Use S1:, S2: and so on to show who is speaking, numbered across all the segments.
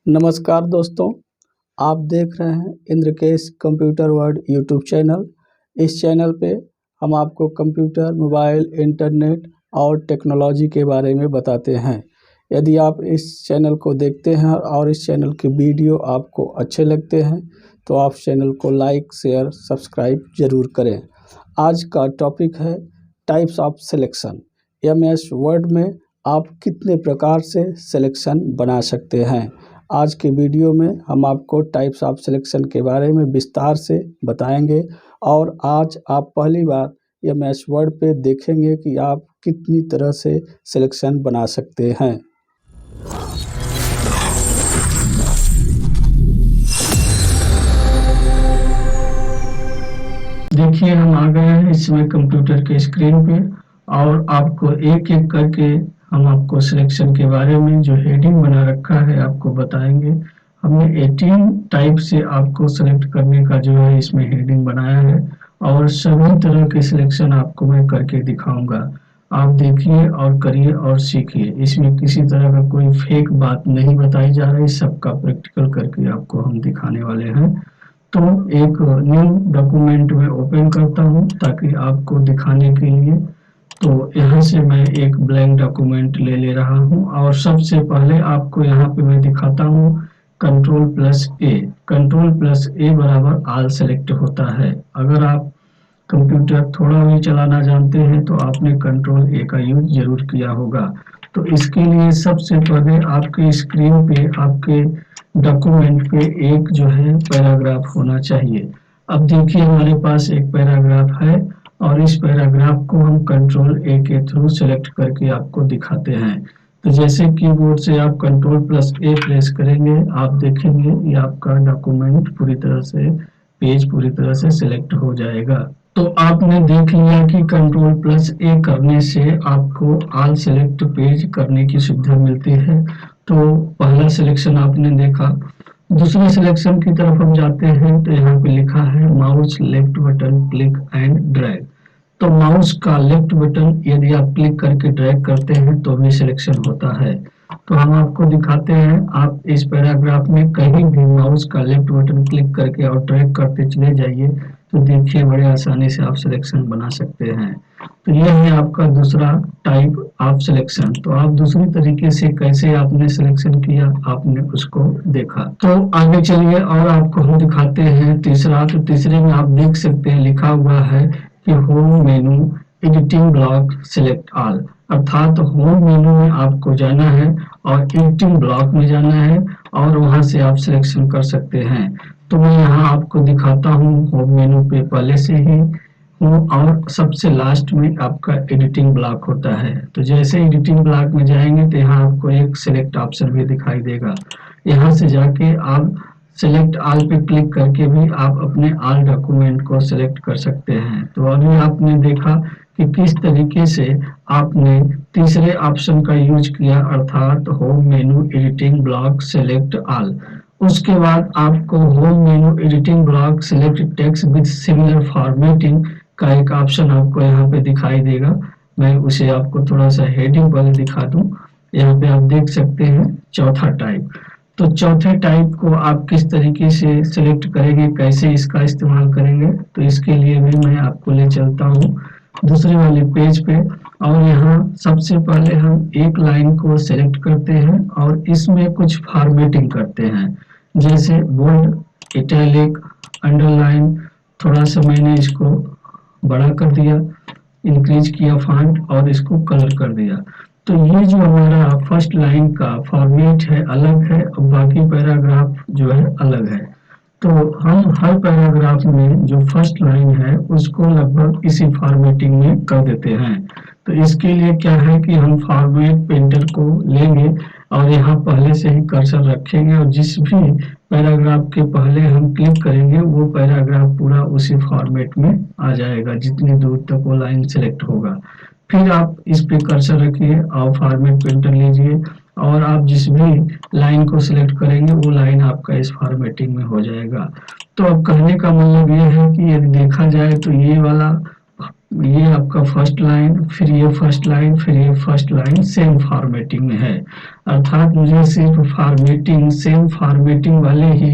S1: नमस्कार दोस्तों, आप देख रहे हैं इंद्रकेश कंप्यूटर वर्ल्ड यूट्यूब चैनल। इस चैनल पे हम आपको कंप्यूटर, मोबाइल, इंटरनेट और टेक्नोलॉजी के बारे में बताते हैं। यदि आप इस चैनल को देखते हैं और इस चैनल के वीडियो आपको अच्छे लगते हैं तो आप चैनल को लाइक, शेयर, सब्सक्राइब ज़रूर करें। आज का टॉपिक है types of selection. MS word में आप कितने प्रकार से सिलेक्शन बना सकते हैं। आज के वीडियो में हम आपको टाइप्स ऑफ सिलेक्शन के बारे में विस्तार से बताएंगे और आज आप पहली बार MS वर्ड पे देखेंगे कि आप कितनी तरह से सिलेक्शन बना सकते हैं। देखिए, हम आ गए हैं इसमें कंप्यूटर के स्क्रीन पे और आपको एक एक करके हम आपको सिलेक्शन के बारे में जो हेडिंग बना रखा है आपको बताएंगे। हमने 18 टाइप से आपको सेलेक्ट करने का जो है इसमें हेडिंग बनाया है और सभी तरह के सिलेक्शन आपको मैं करके दिखाऊंगा। आप देखिए और करिए और सीखिए। इसमें किसी तरह का कोई फेक बात नहीं बताई जा रही, सबका प्रैक्टिकल करके आपको हम दिखाने वाले हैं। तो एक न्यू डॉक्यूमेंट में ओपन करता हूं ताकि आपको दिखाने के लिए। तो यहाँ से मैं एक ब्लैंक डॉक्यूमेंट ले रहा हूँ और सबसे पहले आपको यहाँ पे मैं दिखाता हूँ Ctrl+A। Ctrl+A बराबर ऑल सेलेक्ट होता है। अगर आप कंप्यूटर थोड़ा भी चलाना जानते हैं तो आपने Ctrl+A का यूज जरूर किया होगा। तो इसके लिए सबसे पहले आपके स्क्रीन पे, आपके डॉक्यूमेंट पे एक जो है पैराग्राफ होना चाहिए। अब देखिए, हमारे पास एक पैराग्राफ है और इस पैराग्राफ को हम Ctrl+A के थ्रू सेलेक्ट करके आपको दिखाते हैं। तो जैसे कीबोर्ड से आप Ctrl+A प्रेस करेंगे, आप देखेंगे ये आपका डॉक्यूमेंट पूरी तरह से, पेज पूरी तरह से सिलेक्ट हो जाएगा। तो आपने देख लिया कि Ctrl+A करने से आपको ऑल सेलेक्ट पेज करने की सुविधा मिलती है। तो पहला सिलेक्शन आपने देखा। दूसरे सिलेक्शन की तरफ हम जाते हैं तो यहाँ पे लिखा है mouse left button click and drag. तो माउस का लेफ्ट बटन यदि आप क्लिक करके ड्रैग करते हैं तो भी सिलेक्शन होता है। तो हम आपको दिखाते हैं, आप इस पैराग्राफ में कहीं भी माउस का लेफ्ट बटन क्लिक करके और ड्रैग करते चले जाइए तो देखिए बड़े आसानी से आप सिलेक्शन बना सकते हैं। तो यह है आपका दूसरा टाइप ऑफ सिलेक्शन। तो आप दूसरी तरीके से कैसे आपने सिलेक्शन किया, आपने उसको देखा। तो आगे चलिए और आपको हम दिखाते हैं तीसरा। तो तीसरे में आप देख सकते हैं लिखा हुआ है कि होम मेनू एडिटिंग ब्लॉक सिलेक्ट ऑल, अर्थात होम मेनू में आपको जाना है और एडिटिंग ब्लॉक में जाना है और वहां से आप सिलेक्शन कर सकते हैं। तो मैं यहाँ आपको दिखाता हूँ, होम मेनू पे पहले से ही हूँ और सबसे लास्ट में आपका एडिटिंग ब्लॉक होता है। तो जैसे एडिटिंग ब्लॉक में जाएंगे तो यहाँ आपको एक सिलेक्ट ऑप्शन भी दिखाई देगा। यहाँ से जाके आप सिलेक्ट ऑल पे क्लिक करके भी आप अपने ऑल डॉक्यूमेंट को सिलेक्ट कर सकते हैं। तो अभी आपने देखा कि किस तरीके से आपने तीसरे ऑप्शन का यूज किया, अर्थात होम मेनू एडिटिंग ब्लॉक सिलेक्ट ऑल। उसके बाद आपको home menu editing block select text with similar formatting का एक ऑप्शन आपको यहाँ पे दिखाई देगा। मैं उसे आपको थोड़ा सा हेडिंग वाले दिखा दूं। यहाँ पे आप देख सकते हैं चौथा टाइप। तो चौथे टाइप को आप किस तरीके से सिलेक्ट करेंगे, कैसे इसका इस्तेमाल करेंगे, तो इसके लिए भी मैं आपको ले चलता हूँ दूसरे वाले पेज पे। और यहाँ सबसे पहले हम एक लाइन को सिलेक्ट करते हैं और इसमें कुछ फॉर्मेटिंग करते हैं, जैसे बोल्ड, इटैलिक, अंडरलाइन। थोड़ा सा मैंने इसको बड़ा कर दिया, इंक्रीज किया फॉन्ट और इसको कलर कर दिया। तो ये जो हमारा फर्स्ट लाइन का फॉर्मेट है अलग है और बाकी पैराग्राफ जो है अलग है। तो हम हर पैराग्राफ में जो फर्स्ट लाइन है उसको लगभग इसी फॉर्मेटिंग में कर देते हैं। तो इसके लिए क्या है कि हम फॉर्मेट पेंटर को लेंगे और यहाँ पहले से ही कर्सर रखेंगे और जिस भी पैराग्राफ के पहले हम क्लिक करेंगे वो पैराग्राफ पूरा उसी फॉर्मेट में आ जाएगा जितनी दूर तक वो लाइन सेलेक्ट होगा। फिर आप इस पे कर्सर रखिए और फॉर्मेट पेंटर लीजिए और आप जिस भी लाइन को सिलेक्ट करेंगे वो लाइन आपका इस फॉर्मेटिंग में हो जाएगा। तो अब कहने का मतलब ये है कि यदि देखा जाए तो ये वाला ये आपका फर्स्ट लाइन, फिर ये फर्स्ट लाइन, फिर ये फर्स्ट लाइन सेम फॉर्मेटिंग में है। अर्थात मुझे सिर्फ फॉर्मेटिंग, सेम फॉर्मेटिंग वाले ही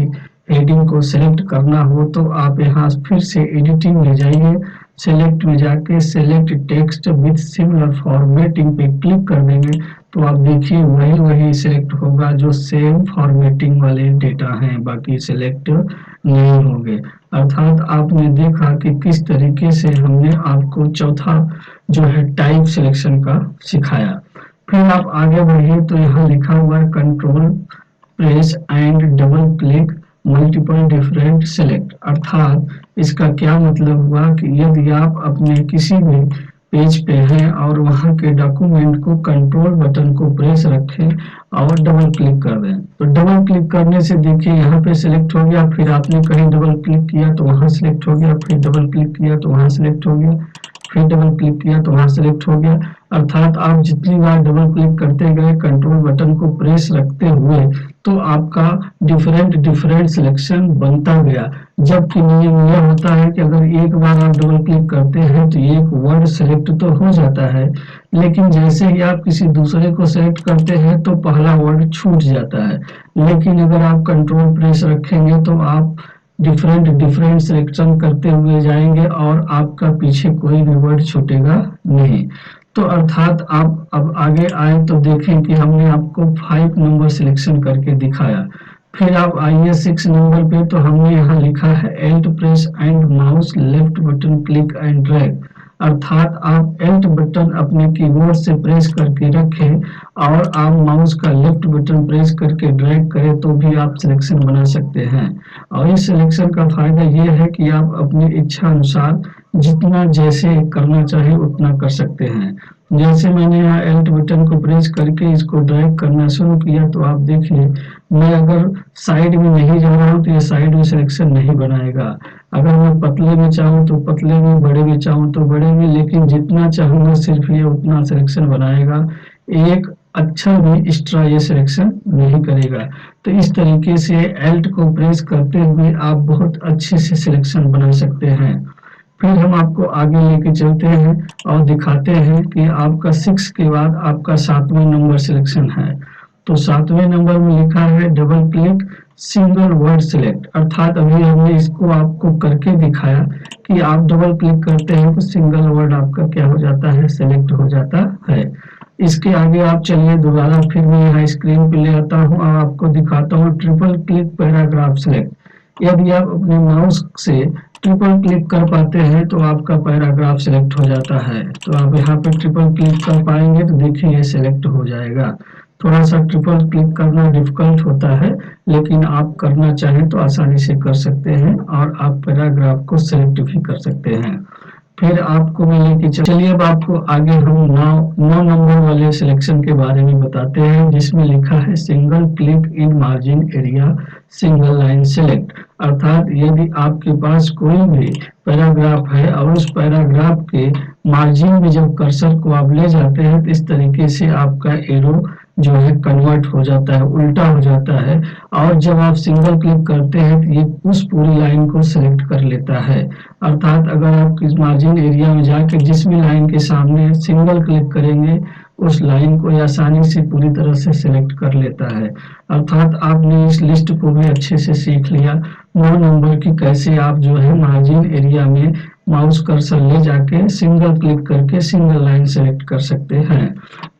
S1: हेडिंग को सेलेक्ट करना हो तो आप यहाँ फिर से एडिटिंग में जाइए, सेलेक्ट में जाके select text with similar formatting पे क्लिक कर देंगे तो आप देखिए वही वही सिलेक्ट होगा जो सेम फॉर्मेटिंग वाले डेटा हैं, बाकी सिलेक्ट नहीं होंगे। अर्थात आपने देखा कि किस तरीके से हमने आपको चौथा जो है टाइप सिलेक्शन का सिखाया। फिर आप आगे बढ़िए तो यहाँ लिखा हुआ है control press and double click multiple different select. अर्थात इसका क्या मतलब हुआ कि यदि आप अपने किसी भी पेज पे हैं और वहां के डॉक्यूमेंट को कंट्रोल बटन को प्रेस रखें और डबल क्लिक कर दें तो डबल क्लिक करने से देखिए यहाँ पे सिलेक्ट हो गया, फिर आपने कहीं डबल क्लिक किया तो वहां सिलेक्ट हो गया, फिर डबल क्लिक किया तो वहां सिलेक्ट हो गया, फिर डबल क्लिक किया तो वहां सिलेक्ट हो गया। अर्थात आप जितनी बार डबल क्लिक करते गए कंट्रोल बटन को प्रेस रखते हुए तो आपका डिफरेंट डिफरेंट सिलेक्शन बनता गया। जबकि नियम यह होता है कि अगर एक बार आप डबल क्लिक करते हैं तो एक वर्ड सेलेक्ट तो हो जाता है, लेकिन जैसे ही आप किसी दूसरे को सेलेक्ट करते हैं तो पहला वर्ड छूट जाता है। लेकिन अगर आप कंट्रोल प्रेस रखेंगे तो आप डिफरेंट डिफरेंट सिलेक्शन करते हुए जाएंगे और आपका पीछे कोई भी वर्ड छूटेगा नहीं। तो अर्थात आप अब आगे आए तो देखें कि हमने आपको 5 नंबर सिलेक्शन करके दिखाया। फिर आप आइए 6 नंबर पे तो हमने यहाँ लिखा है Alt press and mouse left button click and drag. अर्थात आप एल्ट बटन अपने कीबोर्ड से प्रेस करके रखें और आप माउस का लेफ्ट बटन प्रेस करके ड्रैग करें तो भी आप सिलेक्शन बना सकते हैं। और इस सिलेक्शन का फायदा ये है कि आप अपनी इच्छा अनुसार जितना जैसे करना चाहे उतना कर सकते हैं। जैसे मैंने यहाँ एल्ट बटन को प्रेस करके इसको ड्रैग करना शुरू किया तो आप देखिए मैं अगर साइड में नहीं जा रहा हूँ तो ये साइड में सिलेक्शन नहीं बनाएगा। अगर मैं पतले में चाहूँ तो पतले में, बड़े में चाहूँ तो बड़े में, लेकिन जितना चाहूंगा सिर्फ ये उतना सिलेक्शन बनाएगा। एक अक्षर भी एक्स्ट्रा ये सिलेक्शन नहीं करेगा। तो इस तरीके से एल्ट को प्रेस करते हुए आप बहुत अच्छे से सिलेक्शन बना सकते हैं। फिर हम आपको आगे लेके चलते हैं और दिखाते हैं कि आपका 6 के बाद आपका 7वें नंबर सिलेक्शन है। तो 7वें नंबर में लिखा है double click single word select. अर्थात अभी हमने इसको आपको करके दिखाया कि आप डबल क्लिक करते हैं तो सिंगल वर्ड आपका क्या हो जाता है, सिलेक्ट हो जाता है। इसके आगे आप चलिए दोबारा फिर मैं यहाँ स्क्रीन पे ले आता हूँ और आपको दिखाता हूँ ट्रिपल क्लिक पैराग्राफ सिलेक्ट। यदि आप अपने माउस से ट्रिपल क्लिक कर पाते हैं तो आपका पैराग्राफ सिलेक्ट हो जाता है। तो आप यहाँ पे ट्रिपल क्लिक कर पाएंगे तो देखिए ये सिलेक्ट हो जाएगा। थोड़ा सा ट्रिपल क्लिक करना डिफिकल्ट होता है लेकिन आप करना चाहें तो आसानी से कर सकते हैं और आप पैराग्राफ को सिलेक्ट भी कर सकते हैं। फिर आपको मैं लेके चलिए अब आपको आगे हम 9 नंबर वाले सिलेक्शन के बारे में बताते हैं जिसमें लिखा है single click in margin area single line select. अर्थात यदि आपके पास कोई भी पैराग्राफ है और उस पैराग्राफ के मार्जिन में जब कर्सर को आप ले जाते हैं तो इस तरीके से आपका एरो जो है कन्वर्ट हो जाता है, उल्टा हो जाता है और जब आप सिंगल क्लिक करते हैं तो ये उस पूरी लाइन को सिलेक्ट कर लेता है। अर्थात अगर आप इस मार्जिन एरिया में जाकर जिस भी लाइन के सामने सिंगल क्लिक करेंगे उस लाइन को आसानी से पूरी तरह से सिलेक्ट कर लेता है। अर्थात आपने इस लिस्ट को भी अच्छे से सीख लिया 9 नंबर की कैसे आप जो है मार्जिन एरिया में माउस कर्सर ले जाके सिंगल क्लिक करके सिंगल लाइन सेलेक्ट कर सकते हैं।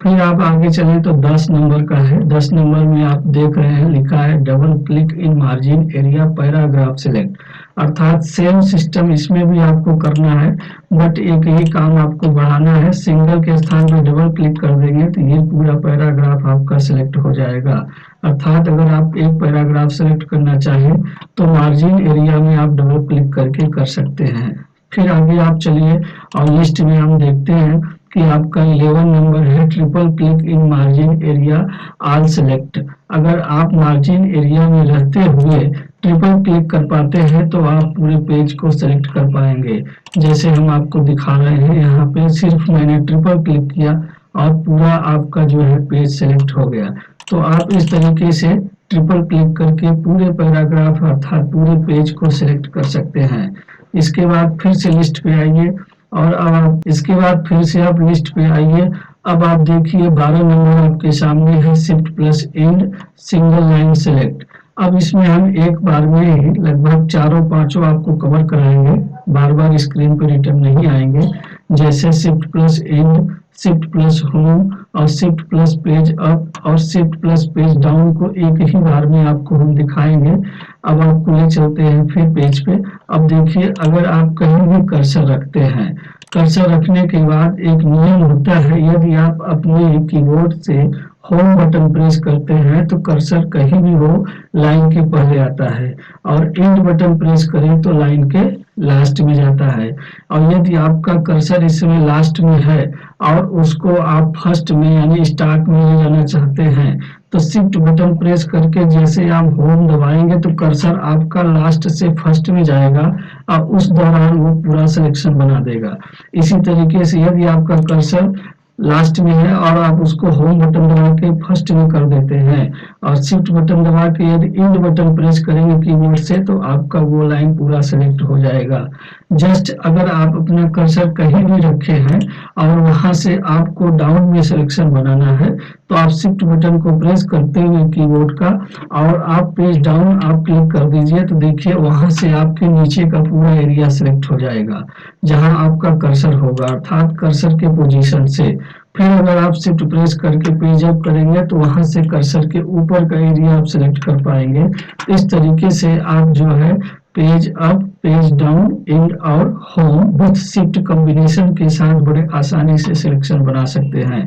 S1: फिर आप आगे चले तो 10 नंबर का है। 10 नंबर में आप देख रहे हैं लिखा है double click in margin area paragraph select. अर्थात सेम सिस्टम इसमें भी आपको करना है बट एक ही काम आपको बढ़ाना है, सिंगल के स्थान पर डबल क्लिक कर देंगे तो ये पूरा पैराग्राफ आपका सिलेक्ट हो जाएगा। अर्थात अगर आप एक पैराग्राफ सेलेक्ट करना चाहें तो मार्जिन एरिया में आप डबल क्लिक करके कर सकते हैं। फिर आगे आप चलिए और लिस्ट में हम देखते हैं कि आपका 11 नंबर है triple click in margin area all select. अगर आप मार्जिन एरिया में रहते हुए ट्रिपल क्लिक कर पाते हैं तो आप पूरे पेज को सेलेक्ट कर पाएंगे। जैसे हम आपको दिखा रहे हैं यहाँ पे सिर्फ मैंने ट्रिपल क्लिक किया और पूरा आपका जो है पेज सेलेक्ट हो गया। तो आप इस तरीके से ट्रिपल क्लिक करके पूरे पैराग्राफ अर्थात पूरे पेज को सिलेक्ट कर सकते हैं। इसके बाद फिर से लिस्ट पे आइए और अब आप इसके बाद फिर से आप लिस्ट पे आइए। अब आप देखिए 12 नंबर आपके सामने है shift plus and single line select. अब इसमें हम एक बार में ही लगभग चारों पांचों आपको कवर कराएंगे, बार बार स्क्रीन पर रिटर्न नहीं आएंगे। जैसे shift plus and, shift plus home और शिफ्ट प्लस पेज अप और शिफ्ट प्लस पेज डाउन को एक ही बार में आपको हम दिखाएंगे। अब आपको ले चलते हैं फिर पेज पे। अब देखिए अगर आप कहीं भी कर्सर रखते हैं, कर्सर रखने के बाद एक नियम होता है, यदि आप अपने कीबोर्ड से होम बटन प्रेस करते हैं तो कर्सर कहीं भी हो लाइन के पहले आता है, और एंड बटन प्रेस करें तो लाइन के लास्ट में जाता है। और यदि आपका कर्सर इस समय लास्ट में है और उसको आप फर्स्ट में यानी स्टार्ट में ले जाना चाहते हैं तो शिफ्ट बटन प्रेस करके जैसे आप होम दबाएंगे तो कर्सर आपका लास्ट से फर्स्ट में जाएगा और उस दौरान वो पूरा सिलेक्शन बना देगा। इसी तरीके से यदि आपका कर्सर लास्ट में है और आप उसको होम बटन दबा के फर्स्ट में कर देते हैं और शिफ्ट बटन दबा के यदि एंड बटन प्रेस करेंगे कीबोर्ड से तो आपका वो लाइन पूरा सेलेक्ट हो जाएगा। जस्ट अगर आप अपना कर्सर कहीं भी रखे हैं और वहां से आपको डाउन में सिलेक्शन बनाना है तो आप शिफ्ट बटन को प्रेस करते हुए कीबोर्ड का और आप पेज डाउन आप क्लिक कर दीजिए तो देखिए वहां से आपके नीचे का पूरा एरिया सिलेक्ट हो जाएगा जहां आपका कर्सर होगा, अर्थात कर्सर के पोजीशन से। फिर अगर आप शिफ्ट प्रेस करके पेज अप करेंगे तो वहां से कर्सर के ऊपर का एरिया आप सिलेक्ट कर पाएंगे। इस तरीके से आप जो है page up, page down, and और होम विथ शिफ्ट कॉम्बिनेशन के साथ बड़े आसानी से सिलेक्शन बना सकते हैं।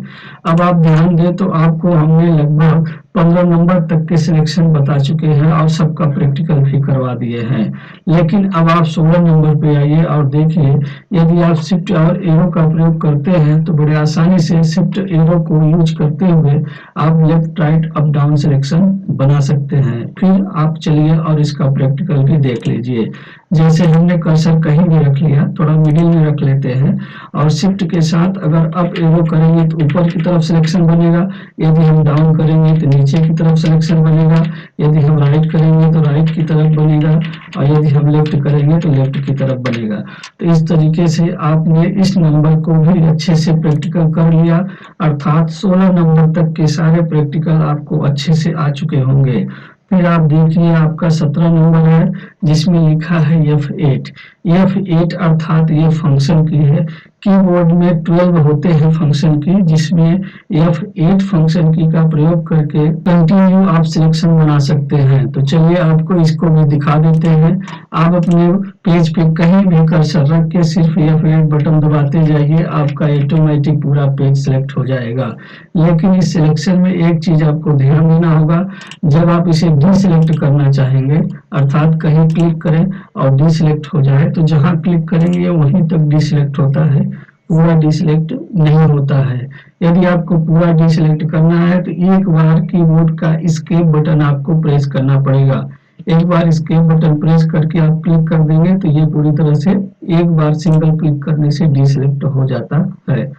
S1: अब आप ध्यान दें तो आपको हमने लगभग 15 नंबर तक के सिलेक्शन बता चुके हैं और सबका प्रैक्टिकल भी करवा दिए हैं। लेकिन अब आप 16 नंबर पे आइए और देखिए यदि आप शिफ्ट और एरो का प्रयोग करते हैं तो बड़े आसानी से शिफ्ट एरो को यूज करते हुए आप left right up down selection बना सकते हैं। फिर आप चलिए और इसका प्रैक्टिकल भी देख लीजिए। जैसे हमने कर्सर कहीं भी रख लिया, थोड़ा मिडिल में रख लेते हैं और शिफ्ट के साथ अगर अप एरो करेंगे तो ऊपर की तरफ सिलेक्शन बनेगा, यदि हम डाउन करेंगे तो नीचे की तरफ सिलेक्शन बनेगा, यदि हम राइट करेंगे तो राइट की तरफ बनेगा और यदि हम लेफ्ट करेंगे तो लेफ्ट की तरफ बनेगा। तो इस तरीके से आपने इस नंबर को भी अच्छे से प्रैक्टिकल कर लिया, अर्थात 16 नंबर तक के सारे प्रैक्टिकल आपको अच्छे से आ चुके होंगे। फिर आप देखिए आपका 17 नंबर है जिसमें लिखा है F8। F8 अर्थात ये फंक्शन की है। कीबोर्ड में 12 होते हैं फंक्शन की, जिसमें F8 फंक्शन की का प्रयोग करके कंटिन्यू आप सिलेक्शन बना सकते हैं। तो चलिए आपको इसको भी दिखा देते हैं। आप अपने पेज पे कहीं भी कर्सर रख के सिर्फ F8 बटन दबाते जाइए, आपका ऑटोमेटिक पूरा पेज सिलेक्ट हो जाएगा। लेकिन इस सिलेक्शन में एक चीज आपको ध्यान देना होगा, जब आप इसे डीसिलेक्ट करना चाहेंगे अर्थात कहीं क्लिक करें और डीसिलेक्ट हो जाए तो जहां क्लिक करेंगे वहीं तक डीसिलेक्ट होता है, पूरा डीसिलेक्ट नहीं होता है। यदि आपको पूरा डीसिलेक्ट करना है तो एक बार कीबोर्ड का एस्केप बटन आपको प्रेस करना पड़ेगा। एक बार एस्केप बटन प्रेस करके आप क्लिक कर देंगे तो ये पूरी तरह से एक बार सिंगल क्लिक करने से डीसिलेक्ट हो जाता है।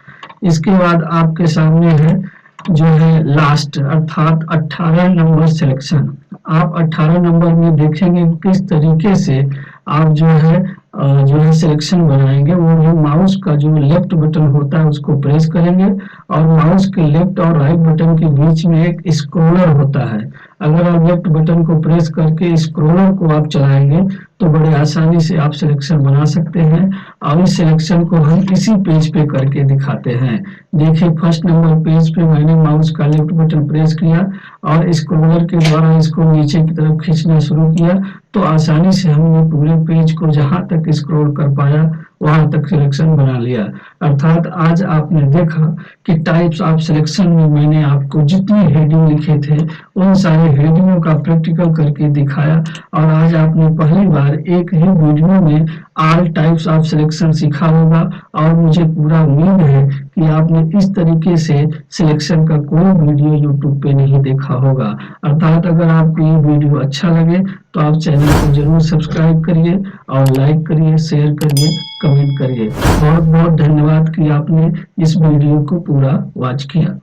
S1: इसके बाद आपके सामने है जो है लास्ट अर्थात 18 नंबर सिलेक्शन। आप 18 नंबर में देखेंगे किस तरीके से आप जो है सिलेक्शन बनाएंगे। वो भी माउस का जो लेफ्ट बटन होता है उसको प्रेस करेंगे और माउस के लेफ्ट और राइट बटन के बीच में एक स्क्रोलर होता है। अगर आप लेफ्ट बटन को प्रेस करके स्क्रोलर को आप चलाएंगे तो बड़े आसानी से आप सिलेक्शन बना सकते हैं। और इस सिलेक्शन को हम इसी पेज पे करके दिखाते हैं। देखिए फर्स्ट नंबर पेज पे मैंने माउस का लेफ्ट बटन प्रेस किया और स्क्रोलर के द्वारा इसको नीचे की तरफ खींचना शुरू किया तो आसानी से हमने पूरे पेज को जहां तक स्क्रॉल कर पाया वहां तक सिलेक्शन बना लिया। अर्थात आज आपने देखा कि टाइप्स ऑफ सिलेक्शन में मैंने आपको जितनी हेडिंग लिखे थे उन सारे हेडिंगों का प्रैक्टिकल करके दिखाया और आज आपने पहली बार एक ही वीडियो में ऑल टाइप्स ऑफ सिलेक्शन सीखा होगा। और मुझे पूरा उम्मीद है कि आपने इस तरीके से सिलेक्शन का कोई वीडियो यूट्यूब पे नहीं देखा होगा। अर्थात अगर आपको ये वीडियो अच्छा लगे तो आप चैनल को जरूर सब्सक्राइब करिए और लाइक करिए, शेयर करिए, कमेंट करिए। बहुत बहुत धन्यवाद कि आपने इस वीडियो को पूरा वॉच किया।